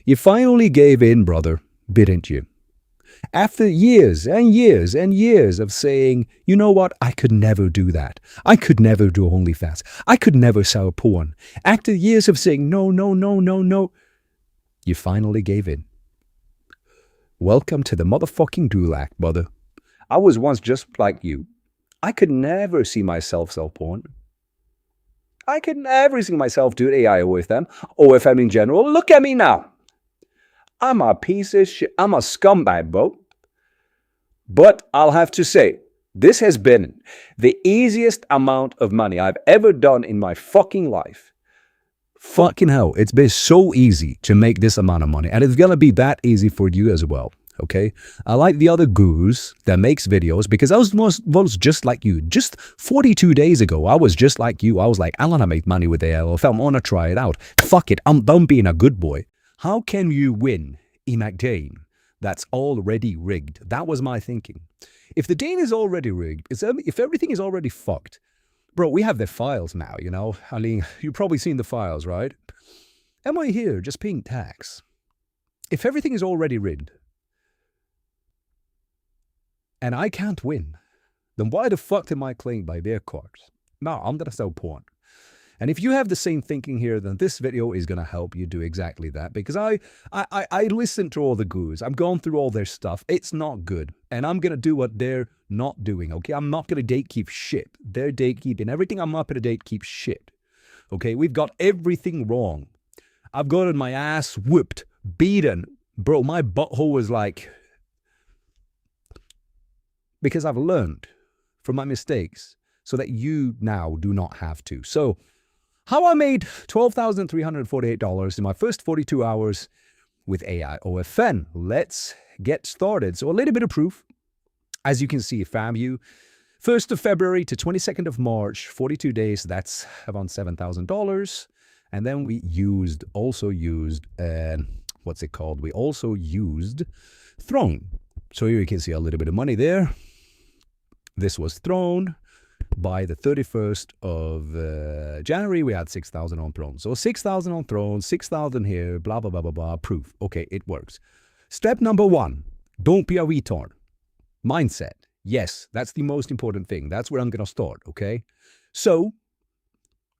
You finally gave in, brother, didn't you? After years and years and years of saying, you know what, I could never do that. I could never do OnlyFans. I could never sell porn. After years of saying, no, no, no, no, no, you finally gave in. Welcome to the motherfucking Dulac, brother. I was once just like you. I could never see myself sell porn. I could never see myself do AI OFM, OFM in general. Look at me now. I'm a piece of shit. I'm a scumbag, bro. But I'll have to say, this has been the easiest amount of money I've ever done in my fucking life. Fucking hell, it's been so easy to make this amount of money. And it's gonna be that easy for you as well. Okay, I like the other gurus that makes videos because I was just like you. Just 42 days ago, I was just like you. I was like, I want to make money with ALF. I want to try it out. Fuck it, I'm done being a good boy. How can you win in a game that's already rigged? That was my thinking. If the game is already rigged, if everything is already fucked, bro, we have the files now, you know? I mean, you've probably seen the files, right? Am I here just paying tax? If everything is already rigged, and I can't win, then why the fuck am I playing by their cards? No, I'm going to sell porn. And if you have the same thinking here, then this video is going to help you do exactly that. Because I listen to all the gurus. I've gone through all their stuff. It's not good. And I'm going to do what they're not doing, okay? I'm not going to date keep shit. They're date keeping. Everything I'm up at a date keep shit. Okay? We've got everything wrong. I've gotten my ass whooped, beaten. Bro, my butthole was like... Because I've learned from my mistakes so that you now do not have to. So how I made $12,348 in my first 42 hours with AI OFM. Let's get started. So a little bit of proof. As you can see, FAMU, 1st of February to 22nd of March, 42 days, that's around $7,000. And then we also used, what's it called? We also used Throne. So here you can see a little bit of money there. This was Throne. By the 31st of January, we had 6,000 on Throne. So 6,000 on Throne, 6,000 here, blah, blah, blah, blah, blah, proof. Okay, it works. Step number 1, don't be a retard. Mindset. Yes, that's the most important thing. That's where I'm going to start, okay? So,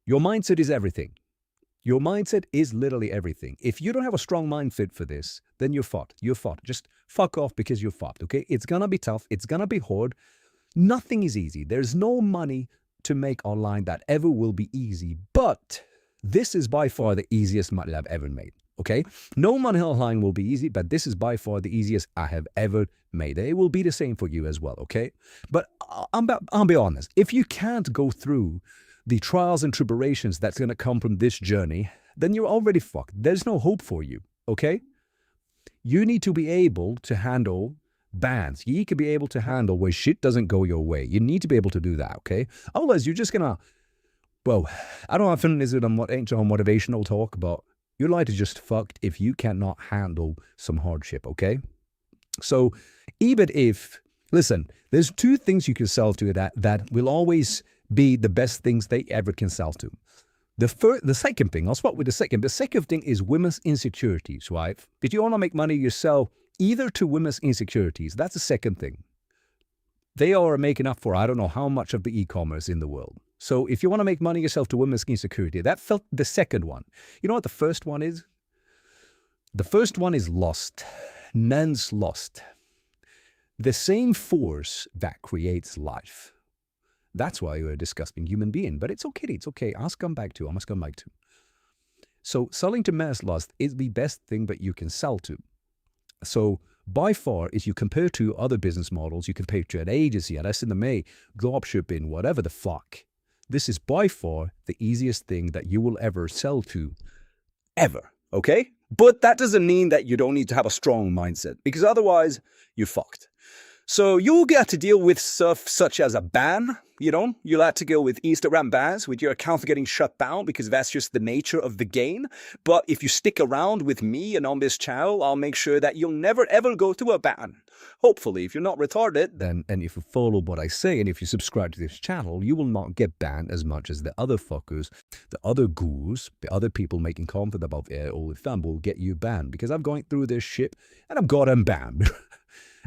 your mindset is everything. Your mindset is literally everything. If you don't have a strong mindset for this, then you're fucked. You're fucked. Just fuck off because you're fucked, okay? It's going to be tough. It's going to be hard. Nothing is easy. There's no money to make online that ever will be easy. But this is by far the easiest money I've ever made, okay? No money online will be easy, but this is by far the easiest I have ever made. It will be the same for you as well, okay? But I'll be honest. If you can't go through the trials and tribulations that's going to come from this journey, then you're already fucked. There's no hope for you, okay? You need to be able to handle bans. You need to be able to handle where shit doesn't go your way. You need to be able to do that, okay? Otherwise, you're just gonna, well, I don't know if it is a motivational talk, but your life is just fucked if you cannot handle some hardship, okay? So even if, listen, there's 2 things you can sell to that will always be the best things they ever can sell to. The second thing, I'll start with the second. The second thing is women's insecurities, right? If you want to make money, you sell either to women's insecurities. That's the second thing. They are making up for I don't know how much of the e-commerce in the world. So if you want to make money yourself to women's insecurity, that felt the second one. You know what the first one is? The first one is lust. Men's lust. The same force that creates life. That's why you're a disgusting human being. But it's okay. It's okay. I'll come back to. I must come back to. So selling to men's lust is the best thing that you can sell to. So by far, if you compare to other business models, you compare to an agency, an SMMA, dropshipping, whatever the fuck, this is by far the easiest thing that you will ever sell to, ever, okay? But that doesn't mean that you don't need to have a strong mindset, because otherwise, you're fucked. So you'll get to deal with stuff such as a ban. You'll have to deal with Instagram bans, with your account getting shut down, because that's just the nature of the game. But if you stick around with me and on this channel, I'll make sure that you'll never ever go through a ban. Hopefully, if you're not retarded, then, and if you follow what I say, and if you subscribe to this channel, you will not get banned as much as the other fuckers, the other gurus, the other people making content about AI OFM will get you banned, because I'm going through this shit and I've got them banned.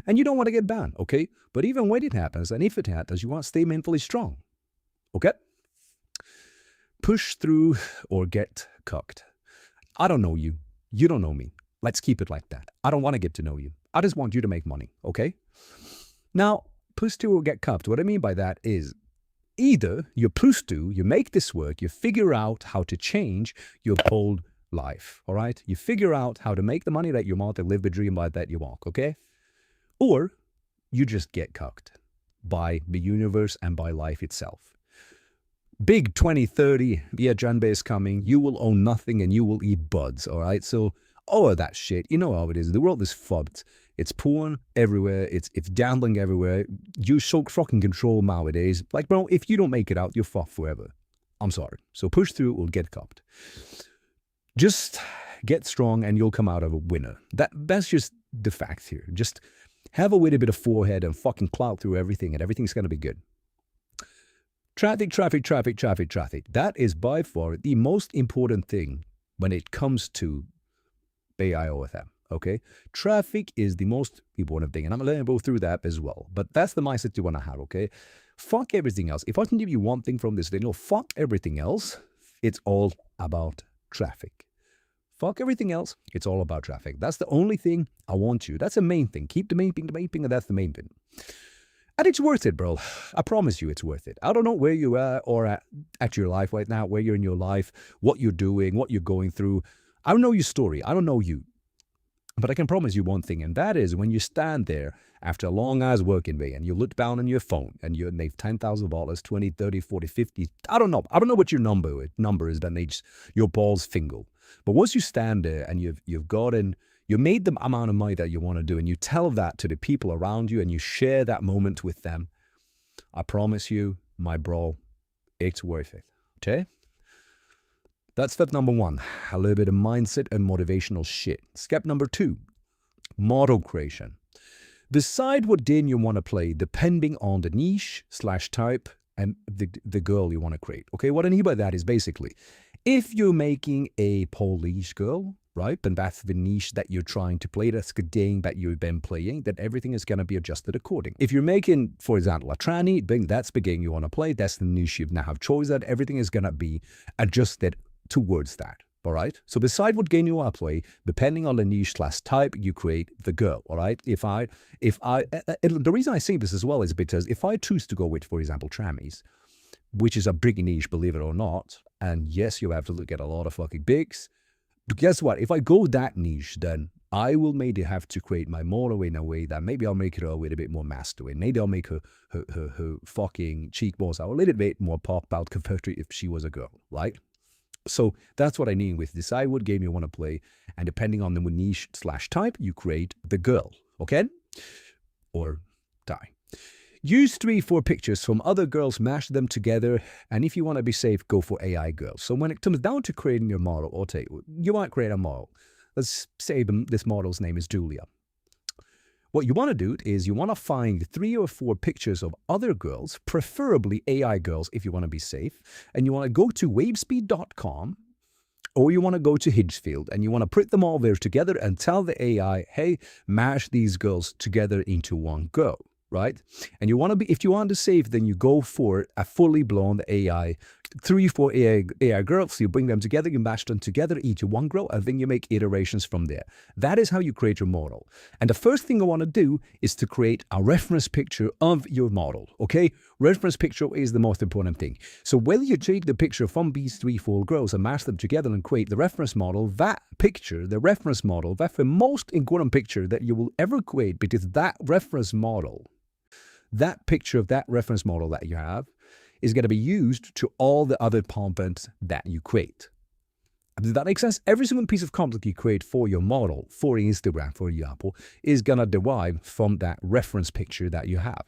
And you don't want to get banned, okay? But even when it happens, and if it happens, you want to stay mentally strong, okay? Push through or get cucked. I don't know you. You don't know me. Let's keep it like that. I don't want to get to know you. I just want you to make money, okay? Now, push through or get cucked. What I mean by that is either you push through, you make this work, you figure out how to change your whole life, all right? You figure out how to make the money that you want and live the dream life that you want, okay? Or you just get cucked by the universe and by life itself. Big 2030, yeah, Janbei is coming. You will own nothing and you will eat buds, all right? So all of that shit, you know how it is. The world is fucked. It's porn everywhere. It's gambling everywhere. You so fucking control nowadays. Like, bro, if you don't make it out, you're fucked forever. I'm sorry. So push through or get cucked. Just get strong and you'll come out of a winner. That's just the facts here. Just have a little bit of forehead and fucking plow through everything and everything's going to be good. Traffic. That is by far the most important thing when it comes to AI OFM, okay? Traffic is the most important thing, and I'm going to go through that as well. But that's the mindset you want to have, okay? Fuck everything else. If I can give you one thing from this video, fuck everything else. It's all about traffic. Fuck everything else. It's all about traffic. That's the only thing I want you. That's the main thing. Keep the main thing, and that's the main thing. And it's worth it, bro. I promise you it's worth it. I don't know where you are or at your life right now, where you're in your life, what you're doing, what you're going through. I don't know your story. I don't know you. But I can promise you one thing, and that is when you stand there after a long ass working day and you look down on your phone and you make $10,000, 20, 30, 40, 50. I don't know. I don't know what your number is that makes your balls fingle. But once you stand there and you made the amount of money that you want to do and you tell that to the people around you and you share that moment with them, I promise you, my bro, it's worth it. Okay? That's step number one, a little bit of mindset and motivational shit. Step number two, model creation. Decide what game you want to play depending on the niche/type and the girl you want to create. Okay, what I mean by that is basically, if you're making a Polish girl, right, and that's the niche that you're trying to play, that's the game that you've been playing, then everything is going to be adjusted accordingly. If you're making, for example, a tranny, that's the game you want to play, that's the niche you now have choice that everything is going to be adjusted towards that, all right? So decide what game you want to play, depending on the niche/type, you create the girl, all right? The reason I say this as well is because if I choose to go with, for example, trannies, which is a big niche, believe it or not, and yes, you have to look at a lot of fucking bigs, but guess what? If I go that niche, then I will maybe have to create my model in a way that maybe I'll make her a little bit more masculine. Maybe I'll make her fucking cheekbones a little bit more pop out compared to if she was a girl, right? So that's what I mean with decide what game you want to play, and depending on the niche/type, you create the girl, okay? Or die. Use 3-4 pictures from other girls, mash them together, and if you want to be safe, go for AI girls. So when it comes down to creating your model, you might create a model. Let's say this model's name is Julia. What you want to do is you want to find 3 or 4 pictures of other girls, preferably AI girls if you want to be safe, and you want to go to wavespeed.com, or you want to go to Hingefield, and you want to put them all there together and tell the AI, hey, mash these girls together into one girl. Right? And you want to be, if you want to save, then you go for a fully blown AI, 3-4 AI girls. You bring them together, you mash them together, each one girl, and then you make iterations from there. That is how you create your model. And the first thing I want to do is to create a reference picture of your model. Okay? Reference picture is the most important thing. So whether you take the picture from these 3-4 girls and mash them together and create the reference model, that picture, the reference model, that's the most important picture that you will ever create, because that reference model, that picture of that reference model that you have is going to be used to all the other content that you create. Does that make sense? Every single piece of content you create for your model, for Instagram, for example, is going to derive from that reference picture that you have.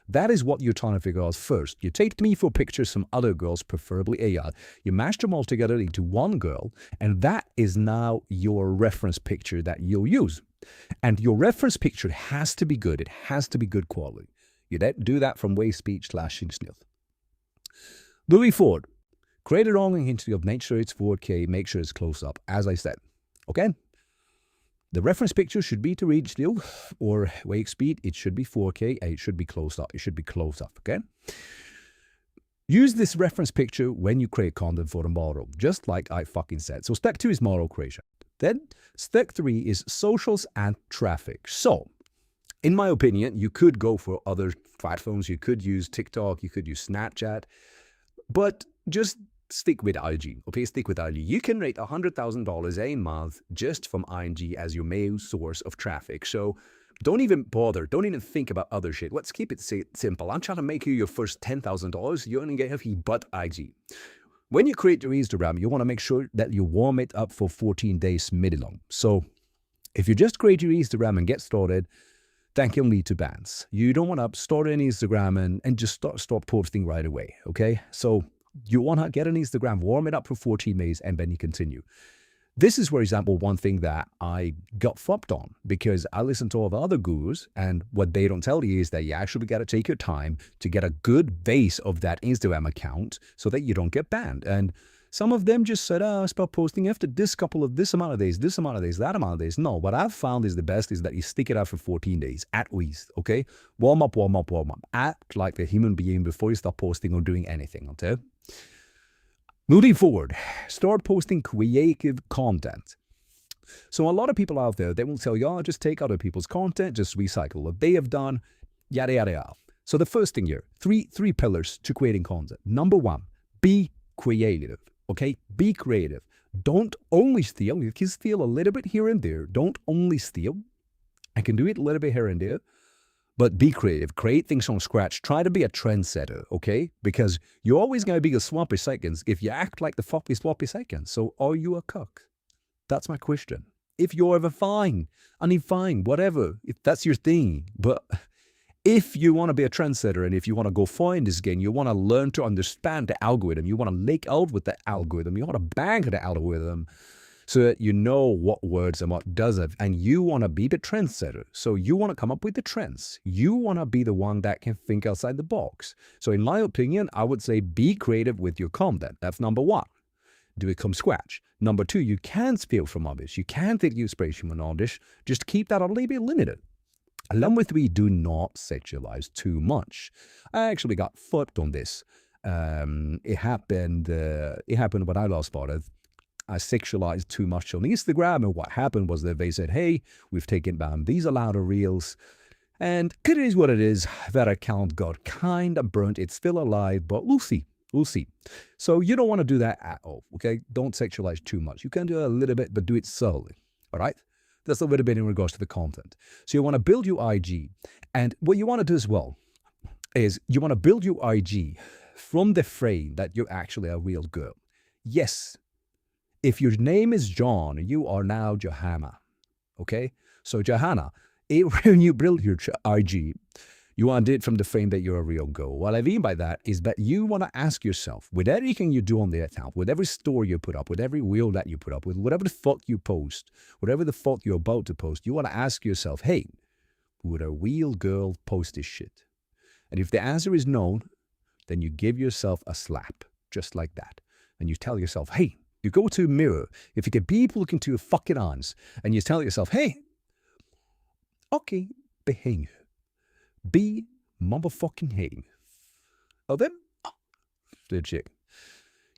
That is what you're trying to figure out first. You take me for pictures from other girls, preferably AI. You mash them all together into one girl, and that is now your reference picture that you'll use. And your reference picture has to be good. It has to be good quality. You do that from Wave Speech /Snill. Moving forward, create a rolling history of make sure it's 4K, make sure it's close up, as I said. Okay? The reference picture should be to read still or wake speed. It should be 4K and it should be close up. It should be close up, okay? Use this reference picture when you create content for the model, just like I fucking said. So step 2 is model creation. Then step 3 is socials and traffic. So, in my opinion, you could go for other platforms. You could use TikTok. You could use Snapchat. But just stick with IG, okay? Stick with IG. You can rate $100,000 a month just from IG as your main source of traffic. So don't even bother. Don't even think about other shit. Let's keep it simple. I'm trying to make you your first $10,000. You're going to get a but IG. When you create your Instagram, you want to make sure that you warm it up for 14 days minimum. So if you just create your Instagram and get started, that can lead to bans. You don't want to start an Instagram and just start posting right away, okay? So you want to get an Instagram, warm it up for 14 days, and then you continue. This is, for example, one thing that I got fucked on because I listened to all the other gurus, and what they don't tell you is that you actually got to take your time to get a good base of that Instagram account so that you don't get banned. And some of them just said, start posting after this amount of days, that amount of days. No, what I've found is the best is that you stick it out for 14 days at least, okay? Warm up. Act like a human being before you start posting or doing anything, okay? Moving forward, start posting creative content. So a lot of people out there, they will tell you, just take other people's content, just recycle what they have done, yada, yada, yada. So the first thing here, three pillars to creating content. Number 1, be creative, okay? Be creative. Don't only steal. You can steal a little bit here and there. Don't only steal. I can do it a little bit here and there. But be creative. Create things from scratch. Try to be a trendsetter, okay? Because you're always going to be a sloppy seconds if you act like the sloppy seconds. So are you a cook? That's my question. If you're ever fine, whatever, if that's your thing. But if you want to be a trendsetter and if you want to go far in this game, you want to learn to understand the algorithm, you want to make out with the algorithm, you want to bang the algorithm, so that you know what words and what doesn't. And you want to be the trendsetter. So you want to come up with the trends. You want to be the one that can think outside the box. So in my opinion, I would say be creative with your content. That's number 1. Do it from scratch. Number 2, you can steal from others. You can take inspiration from others. Just keep that a little bit limited. And number 3, do not sexualize too much. I actually got fucked on this. It happened when I last started. I sexualized too much on Instagram, and what happened was that they said, hey, we've taken down these allowed reels, and it is what it is. That account got kind of burnt. It's still alive, but we'll see. So you don't want to do that at all, okay? Don't sexualize too much. You can do a little bit, but do it slowly, all right? That's a little bit in regards to the content. So you want to build your IG, and what you want to do as well is you want to build your IG from the frame that you're actually a real girl. Yes. If your name is John, you are now Johanna, okay? So Johanna, when you build your IG, you want to do it from the frame that you're a real girl. What I mean by that is that you want to ask yourself, with everything you do on the account, with every story you put up, with every reel that you put up, with whatever the fuck you post, whatever the fuck you're about to post, you want to ask yourself, hey, would a real girl post this shit? And if the answer is no, then you give yourself a slap, just like that. And you tell yourself, hey, you go to a mirror, if you get people looking to your fucking eyes, and you tell yourself, hey, okay, behave. Be motherfucking hang. Oh, then, legit.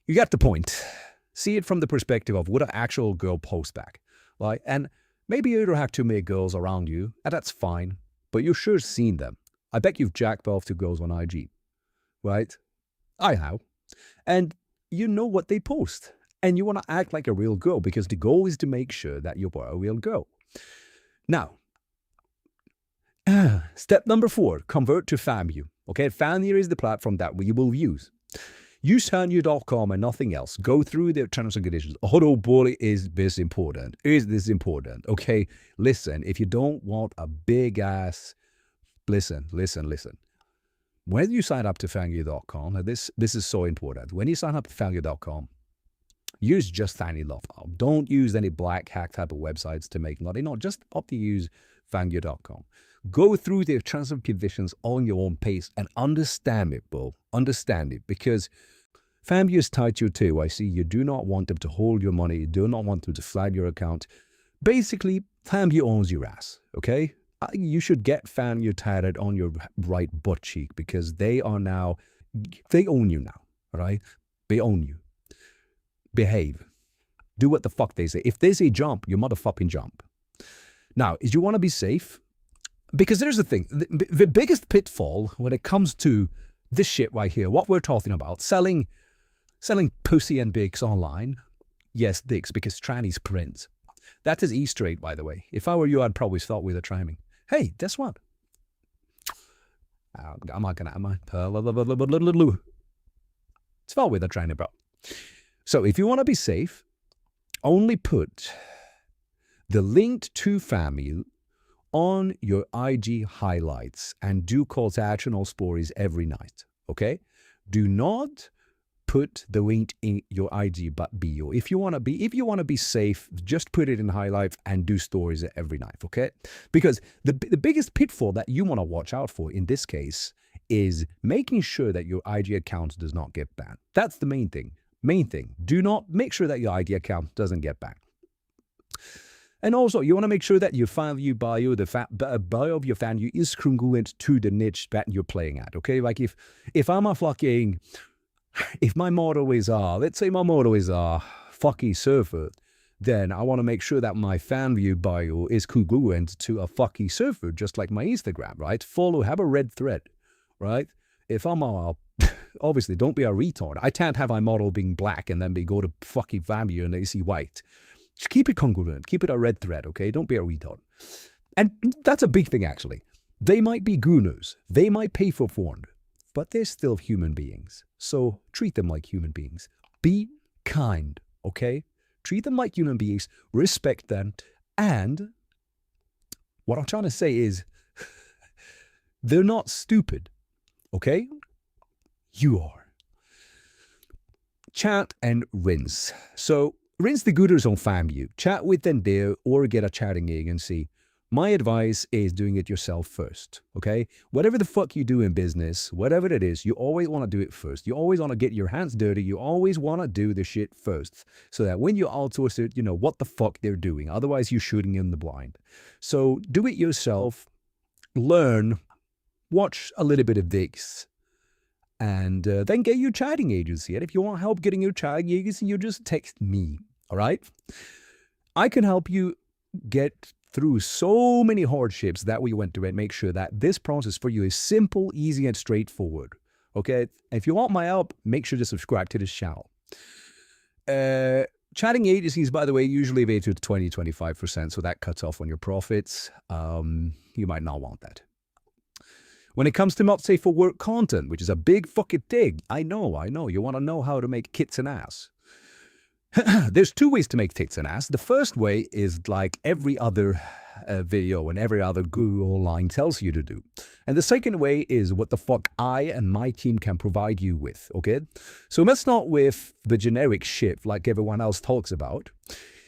You got the point. See it from the perspective of would an actual girl post back, right? And maybe you don't have too many girls around you, and that's fine, but you've sure seen them. I bet you've jacked off to girls on IG, right? I have. And you know what they post. And you want to act like a real girl because the goal is to make sure that you are a real girl. Now, step number 4, convert to FAMU. Okay, FAMU is the platform that we will use. Use fanyu.com and nothing else. Go through the terms and conditions. Oh boy, is this important? Is this important? Okay, listen, if you don't want a big ass, listen. When you sign up to fanyu.com, now this is so important. When you sign up to fanyu.com, use just fanyu.com. Don't use any black hack type of websites to make money. No, just opt to use fanyu.com. Go through the terms and conditions on your own pace and understand it, bro. Understand it, because FAMU is tied to you too. I see you do not want them to hold your money. You do not want them to flag your account. Basically, FAMU owns your ass, okay? You should get FAMU tatted on your right butt cheek, because they own you now, all right? They own you. Behave. Do what the fuck they say. If they say jump, you motherfucking jump. Now, if you want to be safe, because there's the thing, the biggest pitfall when it comes to this shit right here, what we're talking about, selling pussy and dicks online. Yes, dicks, because trannies print. That is Easter egg, by the way. If I were you, I'd probably start with a timing. Hey, guess what? I'm not gonna, am I? Start with a tranny, bro. So if you want to be safe, only put the link to FAMU on your IG highlights and do call to action or stories every night, okay? Do not put the link in your IG bio. If you want to be safe, just put it in highlights and do stories every night, okay? Because the biggest pitfall that you want to watch out for in this case is making sure that your IG account does not get banned. That's the main thing. Do not make sure that your IG account doesn't get banned. And also, you want to make sure that your FAMU bio, the bio of your FAMU is congruent to the niche that you're playing at, okay? Like if my motto is, let's say my motto is fucky surfer, then I want to make sure that my FAMU bio is congruent to a fucky surfer, just like my Instagram, right? Follow, have a red thread, right? If I'm obviously, don't be a retard. I can't have my model being black and then go to fucking FAMU and they see white. Just keep it congruent. Keep it a red thread, okay? Don't be a retard. And that's a big thing, actually. They might be gurus. They might pay for porn, but they're still human beings. So treat them like human beings. Be kind, okay? Treat them like human beings. Respect them. And what I'm trying to say is they're not stupid, okay? You are. Chat and rinse. So rinse the gurus on FAMU. Chat with them there or get a chatting agency. My advice is doing it yourself first, okay? Whatever the fuck you do in business, whatever it is, you always want to do it first. You always want to get your hands dirty. You always want to do the shit first so that when you outsource it, you know what the fuck they're doing. Otherwise, you're shooting in the blind. So do it yourself. Learn. Watch a little bit of this. And then get your chatting agency. And if you want help getting your chatting agency, you just text me, all right? I can help you get through so many hardships that we went through and make sure that this process for you is simple, easy, and straightforward, okay? If you want my help, make sure to subscribe to this channel. Chatting agencies, by the way, usually pay to 20-25%, so that cuts off on your profits. You might not want that. When it comes to not safe for work content, which is a big fucking thing, I know, you want to know how to make tits and ass. There's two ways to make tits and ass. The first way is like every other video and every other guru online tells you to do. And the second way is what the fuck I and my team can provide you with, okay? So let's start with the generic shit like everyone else talks about.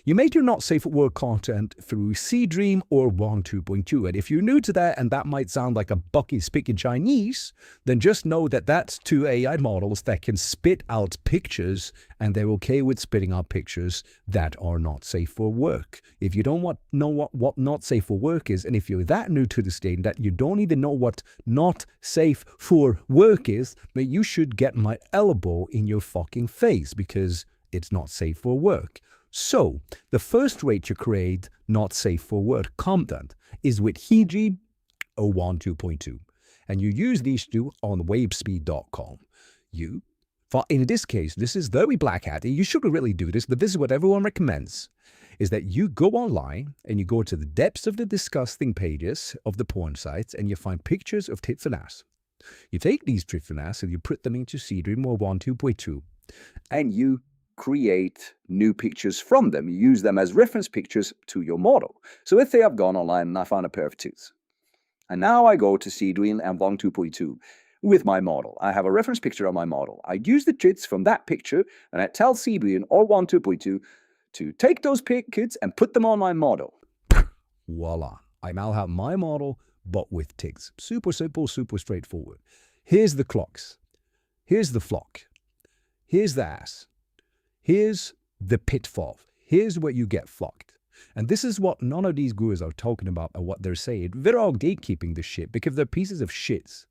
You make your not safe for work content through C-Dream or Wong 2.2. And if you're new to that and that might sound like a Bucky speaking Chinese, then just know that that's two AI models that can spit out pictures and they're okay with spitting out pictures that are not safe for work. If you don't know what not safe for work is, and if you're that new to the state that you don't even know what not safe for work is, then you should get my elbow in your fucking face because it's not safe for work. So, the first way to create not safe for work content is with Hiji or Wong 2.2. And you use these two on wavespeed.com. In this case, this is very black hat. You shouldn't really do this, but this is what everyone recommends, is that you go online and you go to the depths of the disgusting pages of the porn sites and you find pictures of tits and ass. You take these different assets and you put them into Seedream or 2.2, and you create new pictures from them. You use them as reference pictures to your model. So let's say I've gone online and I found a pair of tits. And now I go to Seedream and 2.2 with my model. I have a reference picture of my model. I use the tits from that picture and I tell Seedream or 2.2 to take those pictures and put them on my model. Voila. I now have my model, but with tits. Super simple, super straightforward. Here's the clocks. Here's the flock. Here's the ass. Here's the pitfall. Here's where you get flocked. And this is what none of these gurus are talking about or what they're saying. They're all gatekeeping this shit because they're pieces of shits.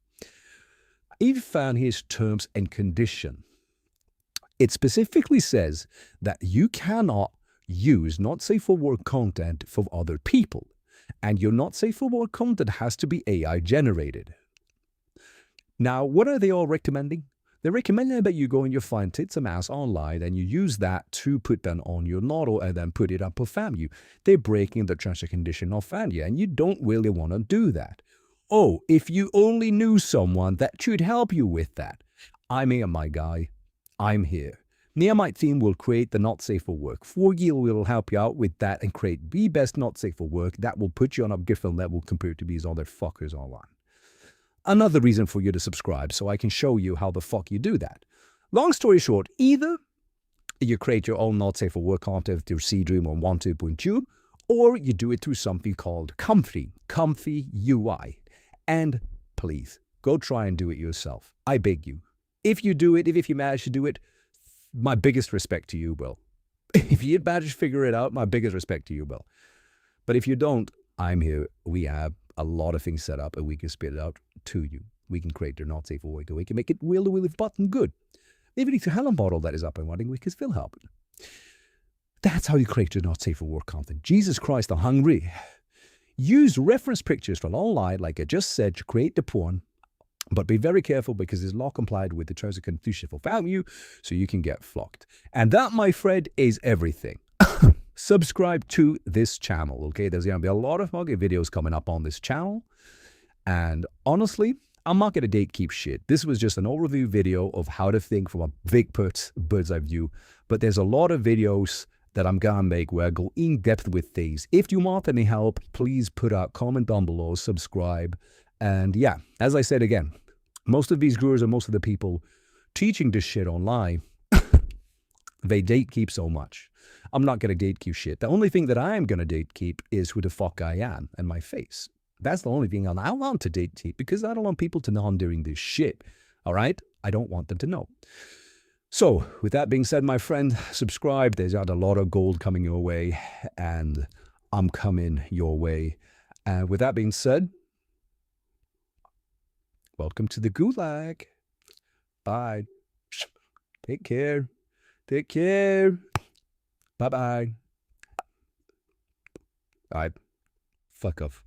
If you found his terms and condition, it specifically says that you cannot use not safe for work content for other people. And your not safe for work content has to be AI generated. Now, what are they all recommending? They're recommending that you go and you find tits and ass online and you use that to put them on your model and then put it up for FAMU. They're breaking the terms and condition of FAMU, and you don't really want to do that. Oh, if you only knew someone that should help you with that. I'm here, my guy. I'm here. Me and my team will create the not safe for work for you. We will help you out with that and create the best not safe for work that will put you on a different level compared to these other fuckers online. Another reason for you to subscribe so I can show you how the fuck you do that. Long story short, either you create your own not safe for work content through Seedream or 2.2, or you do it through something called Comfy UI. And please, go try and do it yourself. I beg you. If you do it, if you manage to do it, my biggest respect to you, Will. If you manage to figure it out, my biggest respect to you, Will. But if you don't, I'm here. We have a lot of things set up and we can spit it out to you. We can create their not safe for work and we can make it really button good. Even if you have a model that is up and running, we can still help it. That's how you create your not safe for work content. Jesus Christ, I'm hungry. Use reference pictures from online, like I just said, to create the porn. But be very careful because it's law complied with the terms and conditions for value, so you can get flocked. And that, my friend, is everything. Subscribe to this channel, okay? There's going to be a lot of market videos coming up on this channel. And honestly, I'm not going to gatekeep shit. This was just an overview video of how to think from a big bird's eye view. But there's a lot of videos that I'm going to make where I go in depth with things. If you want any help, please put a comment down below, subscribe. And yeah, as I said again, most of these gurus and most of the people teaching this shit online, they gatekeep so much. I'm not going to gatekeep shit. The only thing that I am going to gatekeep is who the fuck I am and my face. That's the only thing I want to gatekeep because I don't want people to know I'm doing this shit. All right? I don't want them to know. So, with that being said, my friend, subscribe. There's got a lot of gold coming your way, and I'm coming your way. And with that being said, welcome to the gulag. Bye. Take care. Take care. Bye-bye. All right. Fuck off.